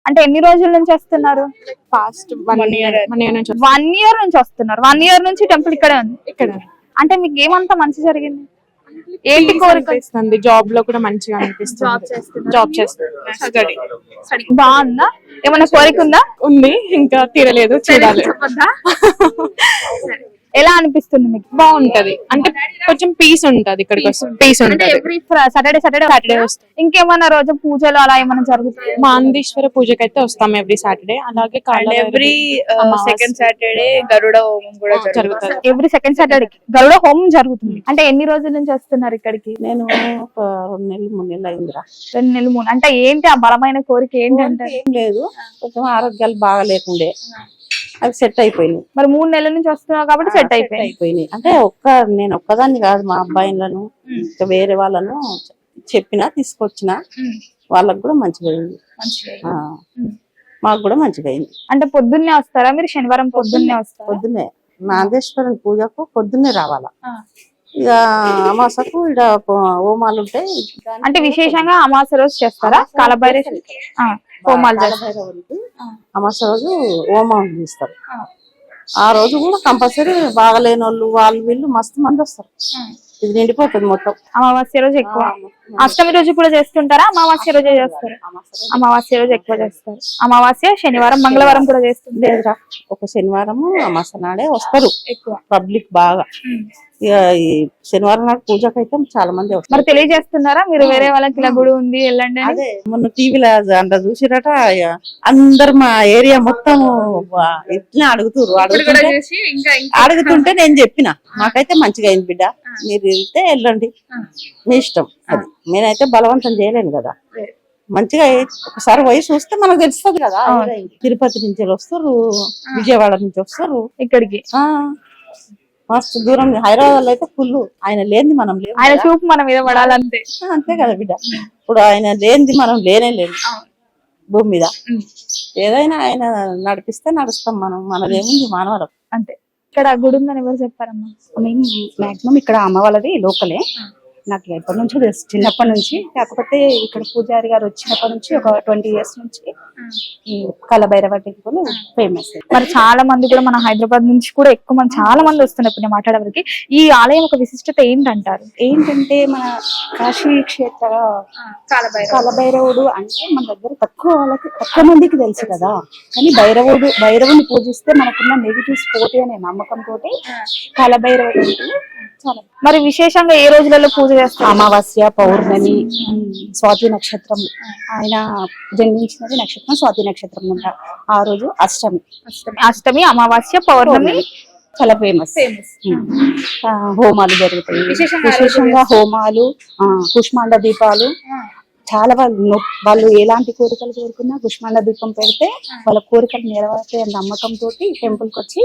అంటే ఎన్ని రోజుల నుంచి వస్తున్నారు? పాస్ట్ 1 ఇయర్ నుంచి 1 ఇయర్ నుంచి వస్తున్నారు. 1 ఇయర్ నుంచి టెంపుల్ ఇక్కడే ఉంది. ఇక్కడ అంటే మీకు ఏమంతా మంచి జరిగింది? ఏంటి కోరిక? జాబ్ లో కూడా మంచిగా అనిపిస్తుంది. జాబ్ చేస్తుంది. బాగుందా? ఏమైనా కోరిక ఉందా? ఉంది, ఇంకా తీరలేదు, చూడాలి. ఎలా అనిపిస్తుంది మీకు? బాగుంటది, అంటే కొంచెం పీస్ ఉంటది. ఇక్కడికి పీస్ ఉంటది. సాటర్డే ఇంకేమైనా రోజు పూజలు అలా ఏమైనా జరుగుతాయి? మాందేశ్వర పూజకి అయితే వస్తాం ఎవ్రీ సాటర్డే. అలాగే ఎవ్రీ సెకండ్ సాటర్డే గరుడ హోమం కూడా జరుగుతుంది. ఎవ్రీ సెకండ్ సాటర్డే గరుడ హోమం జరుగుతుంది. అంటే ఎన్ని రోజుల నుంచి వస్తున్నారు ఇక్కడికి? నేను ఒక 2 నెలలు 3 నెలలు అయిందిరా. 2 నెలలు 3. అంటే ఏంటి ఆ బలమైన కోరిక ఏంటంటే? ఏం లేదు, కొంచెం ఆరోగ్యాలు బాగా లేకుండే, అవి సెట్ అయిపోయినాయి. మరి 3 నెలల నుంచి వస్తున్నావు కాబట్టి సెట్ అయిపోయినాయి. అంటే నేను ఒక్కదాన్ని కాదు, మా అబ్బాయిలను ఇంకా వేరే వాళ్ళను చెప్పినా తీసుకొచ్చిన వాళ్ళకు కూడా మంచిగా అయింది. మాకు కూడా మంచిగా అయింది. అంటే పొద్దున్నే వస్తారా మీరు? శనివారం పొద్దున్నే వస్తారా? పొద్దున్నే నాందేశ్వరం పూజకు పొద్దున్నే రావాలా. ఇక అమాసకు ఇక్కడ హోమాలు ఉంటాయి. అంటే విశేషంగా అమాస రోజు చేస్తారా కాలభైరవ హోమాలు? అమాస రోజు హోమం చేస్తారు. ఆ రోజు కూడా కంపల్సరీ బాగలేని వాళ్ళు వీళ్ళు మస్తు మంది వస్తారు. ఇది నిండిపోతుంది మొత్తం. అమావాస్య రోజు ఎక్కువ, అష్టమి రోజు కూడా చేస్తుంటారా? అమావాస్య రోజే చేస్తారు. అమావాస్య రోజు ఎక్కువ చేస్తారు. అమావాస్య శనివారం మంగళవారం కూడా చేస్తుంటారు. ఒక శనివారం అమాస నాడే వస్తారు ఎక్కువ పబ్లిక్ బాగా. ఇక ఈ శనివారం నాడు పూజకు అయితే చాలా మంది వస్తారు. మరి తెలియజేస్తున్నారా మీరు వేరే వాళ్ళకి ఇలా గుడి ఉంది వెళ్ళండి? అదే మొన్న టీవీలో అంత చూసిరట. అందరు మా ఏరియా మొత్తం ఇట్లా అడుగుతుంటే నేను చెప్పిన నాకైతే మంచిగా అయింది బిడ్డ, మీరు వెళ్తే వెళ్ళండి, మీ ఇష్టం. అది నేనైతే బలవంతం చేయలేను కదా. మంచిగా ఒకసారి పోయి చూస్తే మనకు తెలుస్తుంది కదా. తిరుపతి నుంచి వస్తారు, విజయవాడ నుంచి వస్తారు ఇక్కడికి. మస్తు దూరం. హైదరాబాద్ లో అయితే ఫుల్. ఆయన లేనిది మనం లేదు, ఆయన చూపు మన మీద పడాలంతే. అంతే కదా బిడ్డ. ఇప్పుడు ఆయన లేనిది మనం లేనే లేదు భూమి మీద. ఏదైనా ఆయన నడిపిస్తే నడుస్తాం మనం. మనదేముంది మానవరం అంతే. ఇక్కడ గుడి ఉందని ఎవరు చెప్పారమ్మా? మేము మాక్సిమం ఇక్కడ అమ్మ వాళ్ళది లోకలే. నాకు ఎప్పటి నుంచో తెలుసు, చిన్నప్పటి నుంచి. కాకపోతే ఇక్కడ పూజారి గారు వచ్చినప్పటి నుంచి ఒక 20 years నుంచి ఈ కాలభైరవ టెంపుల్ ఫేమస్. మరి చాలా మంది కూడా మన హైదరాబాద్ నుంచి కూడా ఎక్కువ మంది చాలా మంది వస్తున్నారు ఇప్పుడు మాట్లాడేవారికి. ఈ ఆలయం ఒక విశిష్టత ఏంటంటారు? ఏంటంటే మన కాశీ క్షేత్ర కాలభైరవుడు అంటే మన దగ్గర తక్కువ మందికి తెలుసు కదా. కానీ భైరవుని పూజిస్తే మనకున్న నెగిటివ్స్ పోతే అనే నమ్మకంతో కాలభైరవుడు చాలా. మరి విశేషంగా ఏ రోజులలో పూజ చేస్తారు? అమావాస్య, పౌర్ణమి, స్వాతి నక్షత్రం. ఆయన జన్మించినది నక్షత్రం స్వాతి నక్షత్రం అంట. ఆ రోజు అష్టమి, అమావాస్య, పౌర్ణమి చాలా ఫేమస్. హోమాలు జరుగుతాయి విశేషంగా. హోమాలు, కుష్మాండ దీపాలు. చాలా వాళ్ళు ఎలాంటి కోరికలు కోరుకున్నా కుష్మాండ దీపం పెడితే వాళ్ళ కోరికలు నెరవేరుతాయి అనే నమ్మకంతో టెంపుల్ కి వచ్చి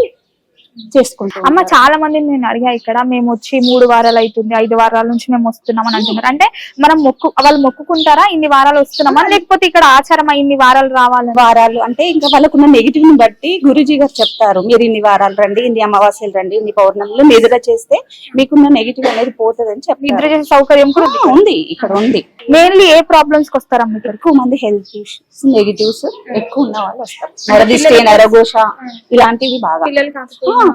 చేసుకుంటాం. అమ్మ చాలా మంది నేను అడిగా, ఇక్కడ మేము వచ్చి 3 వారాలు అవుతుంది, 5 వారాల నుంచి మేము వస్తున్నాం అని అంటున్నారు. అంటే మనం వాళ్ళు మొక్కుకుంటారా ఇన్ని వారాలు వస్తున్నామా, లేకపోతే ఇక్కడ ఆచారం ఇన్ని వారాలు రావాలి? వారాలు అంటే ఇంకా వాళ్ళకున్న నెగిటివ్ ని బట్టి గురూజీ గారు చెప్తారు, మీరు ఇన్ని వారాలు రండి, ఇన్ని అమావాస్యలు రండి, ఇన్ని పౌర్ణమిలు నిద్ర చేస్తే మీకున్న నెగిటివ్ అనేది పోతుంది అని చెప్పి. నిద్ర చేసే సౌకర్యం కూడా ఉంది ఇక్కడ ఉంది. మెయిన్లీ ఏ ప్రాబ్లమ్స్ కి వస్తారమ్మ? ఎక్కువ మంది హెల్త్ ఇష్యూస్ నెగిటివ్స్ ఎక్కువ ఉన్న వాళ్ళు వస్తారు. నరదిష్టి, నరఘోష ఇలాంటివి బాగా.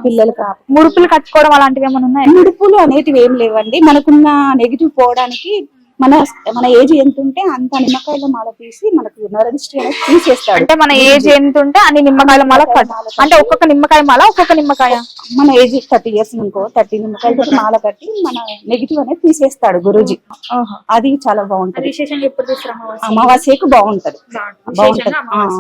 పిల్లలు ముడుపులు కట్టుకోవడం అలాంటివి ఏమైనా ఉన్నాయి? ముడుపులు అనేటివి ఏం లేవండి. మనకున్న నెగిటివ్ పోవడానికి మన ఏజ్ ఎంత ఉంటే అంత నిమ్మకాయల మాల తీసి మనకు నరదిష్టి అనేది తీసేస్తాడు. అంటే మన ఏజ్ ఎంత ఉంటే అన్ని నిమ్మకాయల మాల అంటే ఒక్కొక్క నిమ్మకాయ మాల ఒక్కొక్క నిమ్మకాయ. మన ఏజ్ 30 years అనుకో, 30 నిమ్మకాయలతో మాల కట్టి మన నెగిటివ్ అనేది తీసేస్తాడు గురూజీ. అది చాలా బాగుంటది. విశేషంగా ఎప్పుడు అమావాస్యకు బాగుంటది.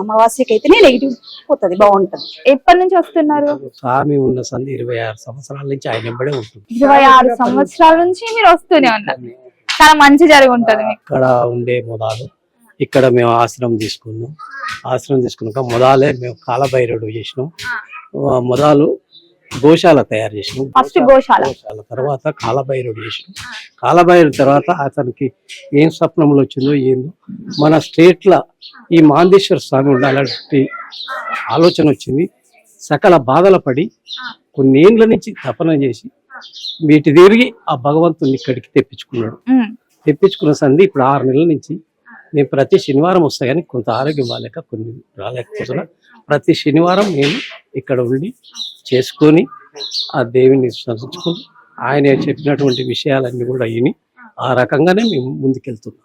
అమావాస్యకి అయితేనే నెగిటివ్ పోతుంది, బాగుంటది. ఎప్పటి నుంచి వస్తున్నారు? స్వామి ఉన్న సంది 26 సంవత్సరాల నుంచి ఆయన వెంబడే ఉంటుంది. 26 సంవత్సరాల నుంచి మీరు వస్తూనే ఉన్నారు. చాలా మంచి జరిగి ఉంటది. ఇక్కడ ఉండే మొదలు ఇక్కడ మేము ఆశ్రమం తీసుకున్నాం. ఆశ్రమం తీసుకున్నాక మొదలే మేము కాలభైరవుడు చేసినాం. మొదలు గోశాల తయారు చేసినాం. ఫస్ట్ గోశాల తర్వాత కాలభైరవుడు చేసినాం. కాలభైరవుడు తర్వాత అతనికి ఏం స్వప్నంలో వచ్చిందో ఏందో మన స్టేట్ లా ఈ మాందేశ్వర స్వామి ఉండాలంటే ఆలోచన వచ్చింది. సకల బాధల పడి కొన్నేళ్ల నుంచి తపన చేసి వీటి తిరిగి ఆ భగవంతుని ఇక్కడికి తెప్పించుకున్నాడు. తెప్పించుకున్న సంది ఇప్పుడు 6 నెలల నుంచి నేను ప్రతి శనివారం వస్తా కానీ కొంత ఆరోగ్యం బాగాలేక కొన్ని రాలేకపోతున్నా. ప్రతి శనివారం నేను ఇక్కడ ఉండి చేసుకొని ఆ దేవుని స్మరించుకుని ఆయన చెప్పినటువంటి విషయాలన్నీ కూడా విని ఆ రకంగానే మేము ముందుకెళ్తున్నాం.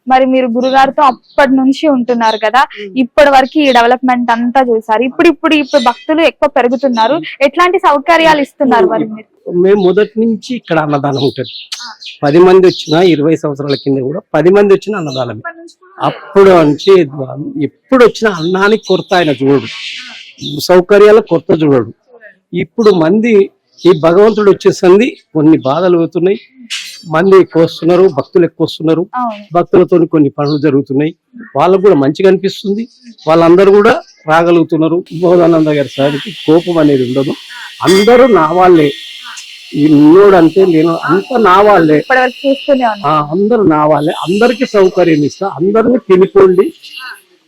మరి మీరు గురుగారితో అప్పటి నుంచి ఉంటున్నారు కదా, ఇప్పటి వరకు ఈ డెవలప్మెంట్ అంతా చూసారు. ఇప్పుడు భక్తులు ఎక్కువ పెరుగుతున్నారు. ఎట్లాంటి సౌకర్యాలు ఇస్తున్నారు మరి మీరు? మేము మొదటి నుంచి ఇక్కడ అన్నదానం ఉంటుంది. 10 మంది వచ్చినా 20 సంవత్సరాల కింద కూడా 10 మంది వచ్చిన అన్నదానమే. అప్పుడు నుంచి ఎప్పుడు వచ్చిన అన్నానికి కొరత ఆయన చూడడు, సౌకర్యాలు కొరత చూడడు. ఇప్పుడు మంది ఈ భగవంతుడు వచ్చేసింది, కొన్ని బాధలు అవుతున్నాయి, మంది ఎక్కువ వస్తున్నారు, భక్తులు ఎక్కువ వస్తున్నారు, భక్తులతో కొన్ని పనులు జరుగుతున్నాయి, వాళ్ళకు కూడా మంచిగా అనిపిస్తుంది. వాళ్ళందరూ కూడా రాగలుగుతున్నారు. బోధానంద గారి సారికి కోపం అనేది ఉండదు. అందరూ నా వాళ్ళే, ఈ నిన్నోడు అంటే నేను అంతా నా వాళ్ళే, అందరూ నా వాళ్ళే. అందరికి సౌకర్యం ఇస్తా, అందరినీ తినిపోండి,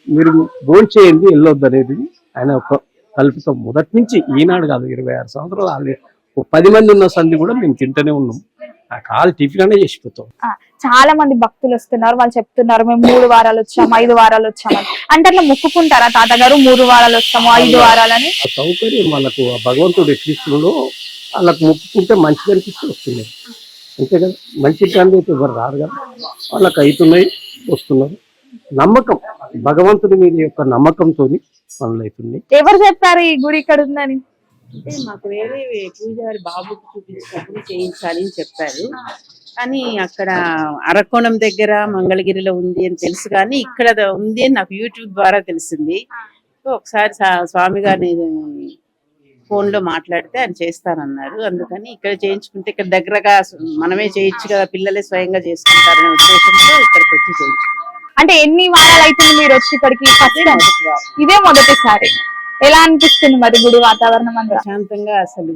మీరు భోంచేయండి, వెళ్ళొద్దు అనేది ఆయన ఒక కల్పితం. మొదటి నుంచి ఈనాడు కాదు, 26 సంవత్సరాలు 10 మంది ఉన్న సంధి కూడా మేము తింటూనే ఉన్నాం. ఆ కాలు టిఫిన్ అనే చేసిపోతాం. చాలా మంది భక్తులు వస్తున్నారు, వాళ్ళు చెప్తున్నారు మేము 3 వారాలు వచ్చాము, 5 వారాలు వచ్చామని. అంటే అట్లా మొక్కుకుంటారా తాతగారు 3 వారాలు వస్తాము 5 వారాలని? ఆ సౌకర్యం వాళ్ళకు ఆ భగవంతుడు ఎట్లిస్తున్నాడో వాళ్ళకు మొక్కుకుంటే మంచిగా అనిపిస్తూ వస్తున్నాయి, అంతే కదా. మంచి కానీ అయితే ఎవరు రారు కదా, వాళ్ళకి అవుతున్నాయి, వస్తున్నారు. నమ్మకం, భగవంతుడి మీద యొక్క నమ్మకంతో పనులు అవుతున్నాయి. ఎవరు చెప్పారు ఈ గుడి ఇక్కడ ఉందని? అంటే మాకు వేరే పూజారి బాబుకి చూపించినప్పుడు చేయించాలి అని చెప్పారు. కానీ అక్కడ అరకోణం దగ్గర మంగళగిరిలో ఉంది అని తెలుసు, కానీ ఇక్కడ ఉంది అని నాకు యూట్యూబ్ ద్వారా తెలిసింది. ఒకసారి స్వామి గారిని ఫోన్ లో మాట్లాడితే ఆయన చేస్తానన్నారు. అందుకని ఇక్కడ చేయించుకుంటే ఇక్కడ దగ్గరగా మనమే చేయొచ్చు కదా, పిల్లలే స్వయంగా చేసుకుంటారనే ఉద్దేశంతో ఇక్కడికి వచ్చి చేయించుకుంటాం. అంటే ఎన్ని వారాలు అవుతుంది మీరు వచ్చి ఇక్కడికి? ఇదే మొదటిసారి. ఎలా అనిపిస్తుంది మరి గుడి వాతావరణం? అంతా ప్రశాంతంగా అసలు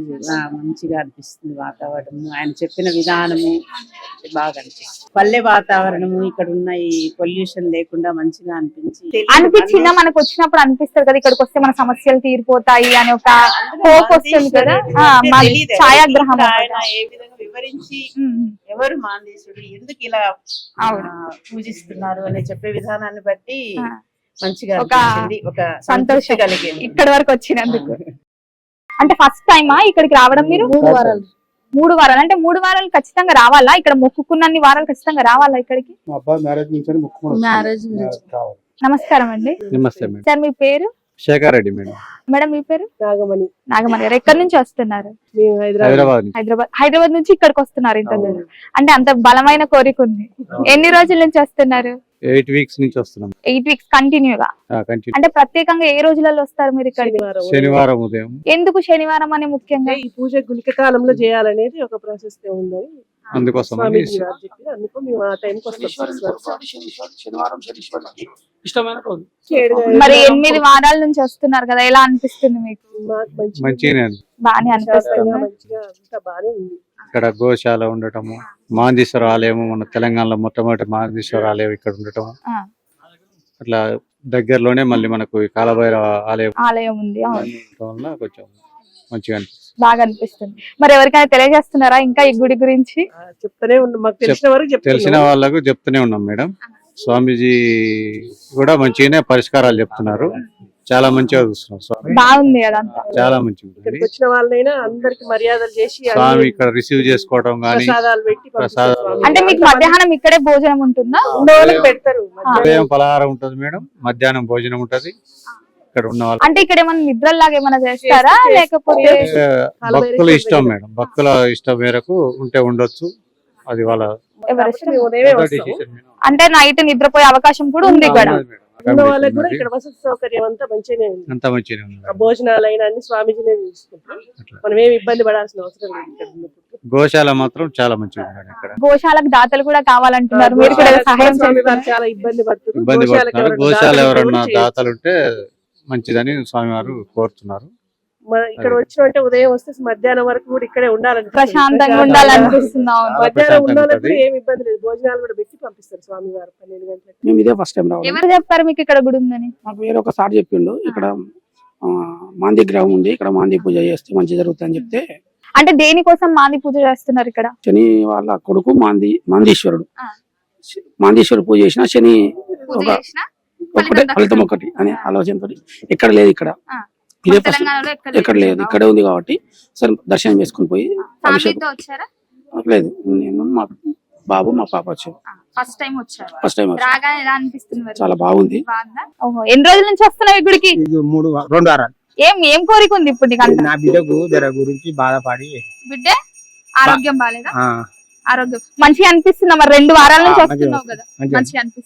మంచిగా అనిపిస్తుంది వాతావరణం. ఆయన చెప్పిన విధానము బాగా అనిపిస్తుంది. పల్లె వాతావరణము, ఇక్కడ ఉన్న ఈ పొల్యూషన్ లేకుండా మంచిగా అనిపించిందా? మనకు వచ్చినప్పుడు అనిపిస్తుంది కదా ఇక్కడికి వస్తే మన సమస్యలు తీరిపోతాయి అని ఒక హోప్ వస్తుంది కదా. ఛాయాగ్రహం ఆయన ఏ విధంగా వివరించి ఎవరు మాందేశుడు, ఎందుకు ఇలా పూజిస్తున్నారు అని చెప్పే విధానాన్ని బట్టి మంచిగా ఒక సంతోషం కలిగింది ఇక్కడ వరకు వచ్చినందుకు. అంటే ఫస్ట్ టైమా ఇక్కడికి రావడం మీరు? 3 వారాలు. 3 వారాలు అంటే 3 వారాలు ఖచ్చితంగా రావాలా? ఇక్కడ మొక్కుకున్నన్ని వారాలు ఖచ్చితంగా రావాలా ఇక్కడికి? నమస్కారం అండి. నమస్తే మేడం. సార్ మీ పేరు? శేఖర్ రెడ్డి మేడం. మేడం మీ పేరు? నాగమణి. నాగమణి గారు ఎక్కడి నుంచి వస్తున్నారు? హైదరాబాద్ నుంచి ఇక్కడికి వస్తున్నారు ఇంత దూరం. అంటే అంత బలమైన కోరిక ఉంది. ఎన్ని రోజుల నుంచి వస్తున్నారు? 8 వీక్స్ నుంచి వస్తున్నాం. 8 వీక్స్ కంటిన్యూగా. అంటే ప్రత్యేకంగా ఏ రోజులలో వస్తారు మీరు ఇక్కడికి? శనివారం ఉదయం. ఎందుకు శనివారం అని ముఖ్యంగా? ఈ పూజ గుళిక కాలంలో చేయాలనేది ఒక ప్రాసెస్ ఉంది, అందుకోసం అందుకు మేము ఆ టైంకి మరి 8 వారాల నుంచి వస్తున్నారు కదా, ఎలా అనిపిస్తుంది మీకు? బాగానే అనిపిస్తుంది. బాగానే ఉంది. ఇక్కడ గోశాల ఉండటము, మాందేశ్వర ఆలయం, మన తెలంగాణలో మొట్టమొదటి మాందేశ్వర ఆలయం ఇక్కడ ఉండటము, అట్లా దగ్గరలోనే మళ్ళీ మనకు కాలభైరవ ఆలయం ఉంది, వల్ల కొంచెం మంచిగా అనిపిస్తుంది, బాగా అనిపిస్తుంది. మరి ఎవరికైనా తెలియజేస్తున్నారా ఇంకా ఈ గుడి గురించి? చెప్తూనే ఉన్నాం, మాకు తెలిసిన వాళ్ళకు చెప్తూనే ఉన్నాం మేడం. స్వామీజీ కూడా మంచిగానే పరిష్కారాలు చెప్తున్నారు, చాలా మంచిగా చూస్తున్నారు. బాగుంది అదంతా, చాలా మంచిగా. వచ్చిన వాళ్ళైనా అందరికి మర్యాదలు చేసి స్వామి ఇక్కడ రిసీవ్ చేసుకోవడం గానీ, అంటే మీకు మధ్యాహ్నం ఇక్కడే భోజనం ఉంటుందా? పెడతారు. ఉదయం పలహారం ఉంటది మేడం, మధ్యాహ్నం భోజనం ఉంటది. ఇక్కడ ఉన్న వాళ్ళు అంటే ఇక్కడ ఏమైనా నిద్రలాగా ఏమైనా చేస్తారా, లేకపోతే భక్తుల ఇష్టం మేడం, భక్తుల ఇష్టం మేరకు ఉంటే ఉండొచ్చు, అది వాళ్ళ అంటే నైట్ నిద్రపోయే అవకాశం కూడా ఉంది ఇక్కడ. వాళ్ళకి కూడా ఇక్కడ వసతి సౌకర్యం అంతా మంచిగానే ఉంది, అంతా మంచిగానే ఉంది. భోజనాలు అయినా అన్ని స్వామీజీనే చూసుకుంటాం, మనం ఏమి ఇబ్బంది పడాల్సిన అవసరం లేదు. గోశాల మాత్రం చాలా మంచిగా ఉంది. ఇక్కడ గోశాలకు దాతలు కూడా కావాలంటున్నారు, మీరు కూడా సహాయం చాలా ఇబ్బంది పడుతున్నారు. గోశాల ఎవరన్నా దాతలు ఉంటే మంచిదని స్వామివారు కోరుతున్నారు. ఇక్కడ వచ్చిన ఉదయం వస్తే మధ్యాహ్నం వరకు కూడా ఇక్కడే ఉండాలని, ప్రశాంతంగా ఉండాలనిపిస్తున్నాం. మధ్యాహ్నం ఉండాలంటే ఏమి ఇబ్బంది లేదు, భోజనాలు కూడా పెట్టి పంపిస్తారు స్వామి వారు 12 గంటలకు. మేము ఇదే ఫస్ట్ టైం రావడం. ఎవరు చెప్పారు మీకు ఇక్కడ గుడి ఉందని? మాకు వేరే ఒక సార్ చెప్పిండు, ఇక్కడ మాంది గ్రహం ఉంది, ఇక్కడ మాంది పూజ చేస్తే మంచి జరుగుతుంది అని చెప్తే. అంటే దేనికోసం మాంది పూజ చేస్తున్నారు ఇక్కడ? శని వాళ్ళ కొడుకు మాందీశ్వరుడు, మాందీశ్వరుడు పూజ చేసిన శని పూజ ఒక- చేసినా ఒకటే ఫలితం ఒకటి అనే ఆలోచనతో ఎక్కడ లేదు ఇక్కడ ఆ. ఇదే మన ఫస్ట్ తెలంగాణలో ఎక్కడ లేదు ఇక్కడే ఉంది కాబట్టి సరే దర్శనం చేసుకుని పోయి అభిషేకం ఫ్యామిలీతో వచ్చారా? లేదు నేను మా బాబు మా పాప వచ్చారు ఫస్ట్ టైం వచ్చారు. ఫస్ట్ టైం వచ్చారు రాగా ఎలా అనిపిస్తుంది మరి? చాలా బాగుంది బాగుందా? ఓహో, ఎన్ని రోజుల నుంచి వస్తున్నావు ఈ గుడికి? ఇది 2 వారాలు ఏం కోరిక ఉంది ఇప్పుడు నీకు? అంత నా బిడ్డకు జర గురించి బాధపడి బిడ్డ ఆరోగ్యం బాగాలేదా? ఆ, ఆరోగ్యం మంచిగా అనిపిస్తుందా మరి? 2 వారాల నుంచి మంచిగా వస్తున్నావు కదా, మంచిగా మంచిగా